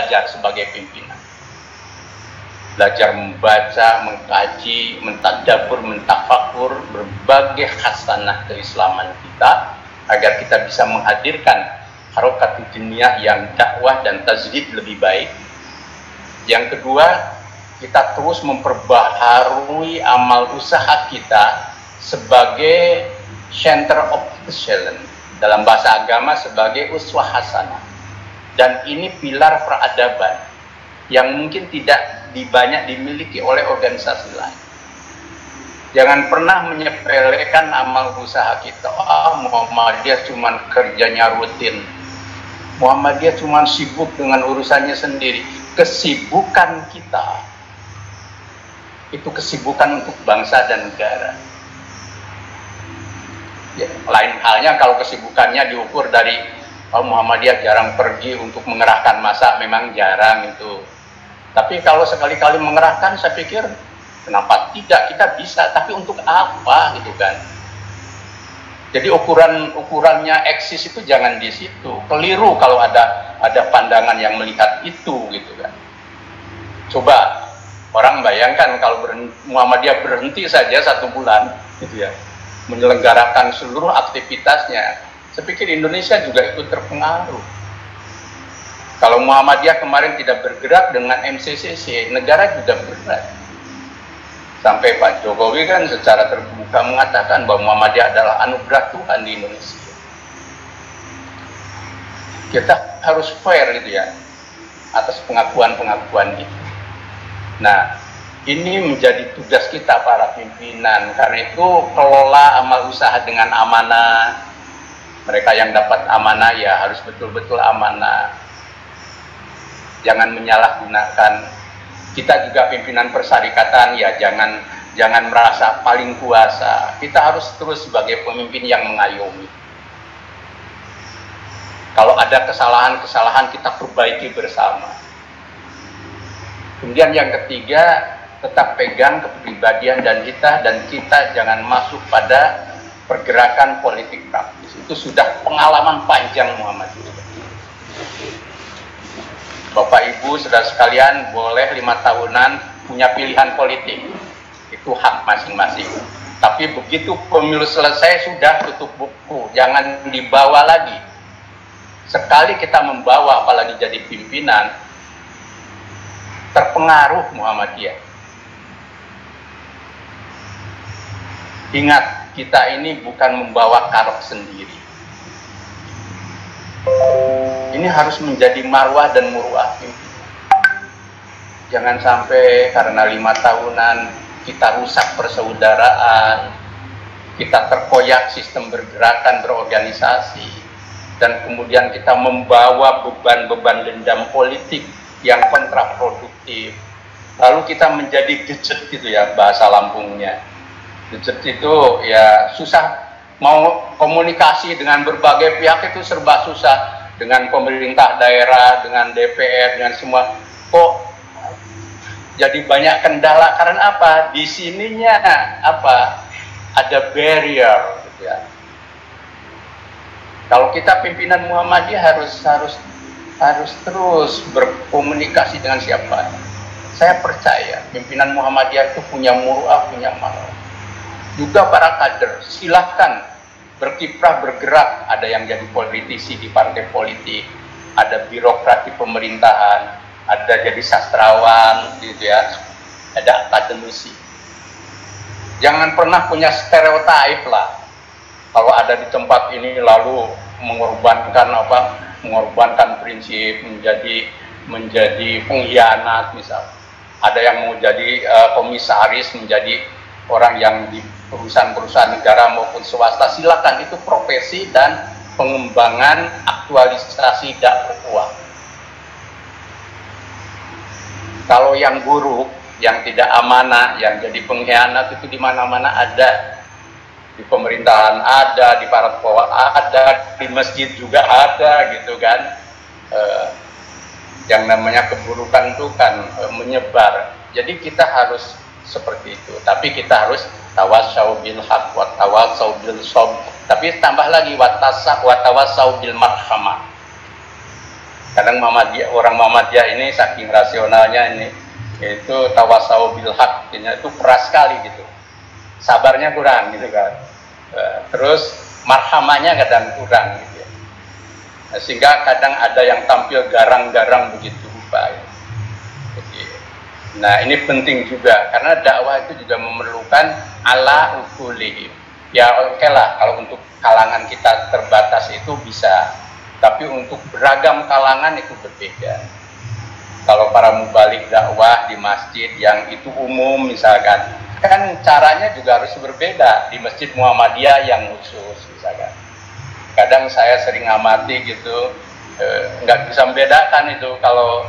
belajar sebagai pimpinan. Belajar membaca, mengkaji, mentadabbur, mentafakur berbagai khasanah keislaman kita agar kita bisa menghadirkan harokat dunia yang dakwah dan tajdid lebih baik. Yang kedua, kita terus memperbaharui amal usaha kita sebagai center of excellence, dalam bahasa agama sebagai uswah hasanah. Dan ini pilar peradaban yang mungkin tidak banyak dimiliki oleh organisasi lain. Jangan pernah menyepelekan amal usaha kita. Muhammadiyah cuma kerjanya rutin, Muhammadiyah cuma sibuk dengan urusannya sendiri. Kesibukan kita itu kesibukan untuk bangsa dan negara. Ya, lain halnya kalau kesibukannya diukur dari Muhammadiyah jarang pergi untuk mengerahkan massa, memang jarang itu. Tapi kalau sekali-kali mengerahkan, saya pikir kenapa tidak, kita bisa, tapi untuk apa gitu kan. Jadi ukurannya eksis itu jangan di situ. Keliru kalau ada pandangan yang melihat itu gitu kan. Coba orang bayangkan kalau Muhammadiyah berhenti saja 1 bulan gitu ya, menyelenggarakan seluruh aktivitasnya, saya pikir Indonesia juga ikut terpengaruh. Kalau Muhammadiyah kemarin tidak bergerak dengan MCCC, negara juga berat. Sampai Pak Jokowi kan secara terbuka mengatakan bahwa Muhammadiyah adalah anugerah Tuhan di Indonesia. Kita harus fair gitu ya atas pengakuan-pengakuan itu. Nah, ini menjadi tugas kita para pimpinan. Karena itu kelola amal usaha dengan amanah. Mereka yang dapat amanah ya harus betul-betul amanah. Jangan menyalahgunakan. Kita juga pimpinan persyarikatan ya jangan merasa paling kuasa. Kita harus terus sebagai pemimpin yang mengayomi. Kalau ada kesalahan-kesalahan kita perbaiki bersama. Kemudian yang ketiga, tetap pegang kepribadian dan kita jangan masuk pada pergerakan politik praktis. Itu sudah pengalaman panjang Muhammadiyah. Bapak Ibu saudara sekalian boleh 5 tahunan punya pilihan politik, itu hak masing-masing. Tapi begitu pemilu selesai sudah tutup buku, jangan dibawa lagi. Sekali kita membawa apalagi jadi pimpinan, terpengaruh Muhammadiyah. Ingat, kita ini bukan membawa karok sendiri. Ini harus menjadi marwah dan muruah. Jangan sampai karena 5 tahunan kita rusak persaudaraan, kita terkoyak sistem bergerakan berorganisasi, dan kemudian kita membawa beban-beban dendam politik yang kontraproduktif. Lalu kita menjadi dejet gitu ya bahasa Lampungnya. Dejet itu ya susah, mau komunikasi dengan berbagai pihak itu serba susah. Dengan pemerintah daerah, dengan DPR, dengan semua, kok jadi banyak kendala. Karena apa? Di sininya apa? Ada barrier gitu ya. Kalau kita pimpinan Muhammadiyah harus terus berkomunikasi dengan siapa. Saya percaya pimpinan Muhammadiyah itu punya muruah, punya marwah. Juga para kader, silahkan berkiprah, bergerak. Ada yang jadi politisi di partai politik, ada birokrat di pemerintahan, ada jadi sastrawan gitu ya, ada akademisi. Jangan pernah punya stereotip lah. Kalau ada di tempat ini lalu mengorbankan prinsip, menjadi pengkhianat misal. Ada yang mau jadi komisaris, menjadi orang yang di perusahaan-perusahaan negara maupun swasta, silakan, itu profesi dan pengembangan aktualisasi dakwah. Kalau yang buruk, yang tidak amanah, yang jadi pengkhianat itu di mana-mana ada. Di pemerintahan ada, di para tokoh ada, di masjid juga ada gitu kan. Yang namanya keburukan itu kan menyebar. Jadi kita harus seperti itu. Tapi kita harus tawasau bil haq wa tawasau bil sabr. Tapi tambah lagi wa tawasau bil marhamah. Kadang orang Muhammadiyah ini saking rasionalnya ini, itu tawasau bil haq, itu keras sekali gitu, sabarnya kurang gitu kan. Terus marhamanya kadang kurang gitu ya. Sehingga kadang ada yang tampil garang-garang begitu Pak. Nah ini penting juga karena dakwah itu juga memerlukan ala ukulihim. Ya oke lah kalau untuk kalangan kita terbatas itu bisa, tapi untuk beragam kalangan itu berbeda. Kalau para mubalik dakwah di masjid yang itu umum misalkan, kan caranya juga harus berbeda. Di masjid Muhammadiyah yang khusus misalkan, kadang saya sering amati gitu, nggak bisa membedakan itu kalau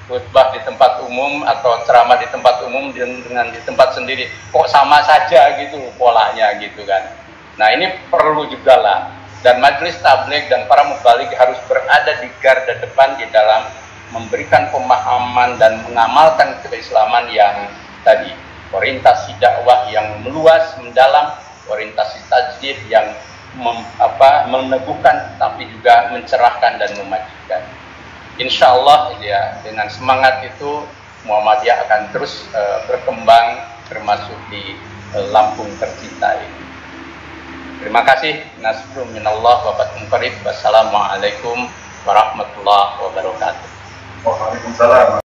khutbah di tempat umum atau ceramah di tempat umum dengan di tempat sendiri, kok sama saja gitu polanya gitu kan. Nah ini perlu juga lah, dan majelis tabligh dan para mubalik harus berada di garda depan di dalam memberikan pemahaman dan mengamalkan keislaman yang tadi, orientasi dakwah yang meluas, mendalam, orientasi tajdid yang meneguhkan tapi juga mencerahkan dan memajukan. Insya Allah ya, dengan semangat itu Muhammadiyah akan terus berkembang termasuk di Lampung tercinta ini. Terima kasih. Nasrun minallah wa fatun qarib. Wassalamualaikum warahmatullahi wabarakatuh. Waalaikumsalam.